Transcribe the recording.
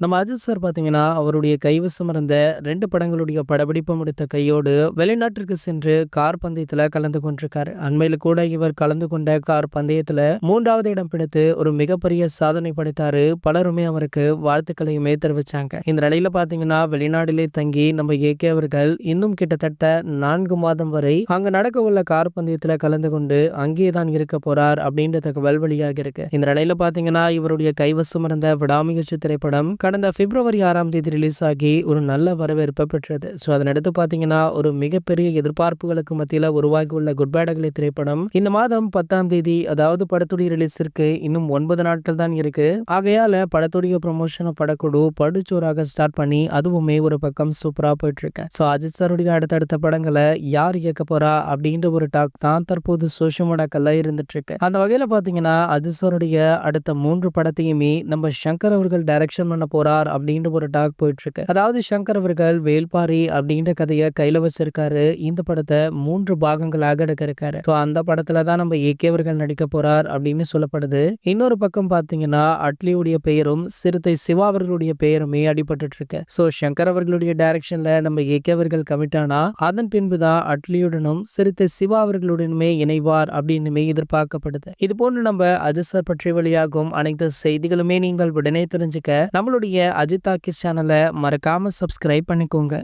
நம்ம அஜித் சார் பார்த்தீங்கன்னா, அவருடைய கைவசம் இருந்த 2 படங்களுடைய படப்பிடிப்பு முடித்த கையோடு வெளிநாட்டிற்கு சென்று கார் பந்தயத்தில கலந்து கொண்டிருக்காரு. அண்மையில கூட இவர் கலந்து கொண்ட கார் பந்தயத்தில 3வது இடம் பிடித்து ஒரு மிகப்பெரிய சாதனை படைத்தாரு. பலருமே அவருக்கு வாழ்த்துக்களையுமே தெரிவிச்சாங்க. இந்த நிலையில பார்த்தீங்கன்னா, வெளிநாட்டிலே தங்கி நம்ம ஏகே அவர்கள் இன்னும் கிட்டத்தட்ட 4 மாதம் வரை அங்க நடக்கவுள்ள கார் பந்தயத்தில கலந்து கொண்டு அங்கே தான் இருக்க போறார் அப்படின்ற தகவல் வெளியாகி இருக்கு. இந்த நிலையில பார்த்தீங்கன்னா, இவருடைய கைவசம் இருந்த விடாமுயற்சி திரைப்படம் கடந்த பிப்ரவரி 6ஆம் தேதி ரிலீஸ் ஆகி ஒரு நல்ல வரவேற்பை பெற்றது. ஸோ அதனடுத்து பார்த்தீங்கன்னா, ஒரு மிகப்பெரிய எதிர்பார்ப்புகளுக்கு மத்தியில உருவாகியுள்ள குட் பேட் அக்லி திரைப்படம் இந்த மாதம் 10ஆம் தேதி, அதாவது படத்துடைய ரிலீஸிற்கு இன்னும் 9 நாட்கள் தான் இருக்கு. ஆகையால படத்துடைய ப்ரமோஷன படக்குழு படுஜோராக ஸ்டார்ட் பண்ணி அதுவுமே ஒரு பக்கம் சூப்பரா போயிட்டு இருக்கு. ஸோ அஜித் சாருடைய அடுத்தடுத்த படங்களை யார் இயக்க போறா அப்படின்ற ஒரு டாக் தான் தற்போது சோஷியல் மீடியாக்கள்ல இருந்துட்டு இருக்கு. அந்த வகையில பார்த்தீங்கன்னா, அஜித் சாருடைய அடுத்த 3 படத்தையுமே நம்ம சங்கர் அவர்கள் டைரக்ஷன் பண்ண போறார் அப்படின்ற ஒரு டாக் போயிட்டு இருக்கு. அதாவது சங்கர் அவர்கள் வேல்பாரி அப்படின்ற கதையை கையில வச்சிருக்காரு. இந்த படத்தை 3 பாகங்களாக எடுக்க இருக்காரு. ஸோ அந்த படத்துல தான் நம்ம ஏகே அவர்கள் நடிக்க போறார் அப்படின்னு சொல்லப்படுது. இன்னொரு பக்கம் பாத்தீங்கன்னா, அட்லியுடைய பெயரும் சிறுத்தை சிவா அவர்களுடைய பெயருமே அடிபட்டு இருக்கு. ஸோ சங்கர் அவர்களுடைய டைரக்ஷன்ல நம்ம ஏகே அவர்கள் கமிட் ஆனா அதன் பின்புதான் அட்லியுடனும் சிறுத்தை சிவா அவர்களுடனுமே இணைவார் அப்படின்னுமே எதிர்பார்க்கப்படுது. இது போன்று நம்ம அஜித் சார் பற்றி வெளியாகும் அனைத்து செய்திகளுமே நீங்கள் உடனே தெரிஞ்சுக்க நம்மளுடைய அஜித் டாக்கீஸ் சேனலை மறக்காம சப்ஸ்கிரைப் பண்ணிக்கோங்க.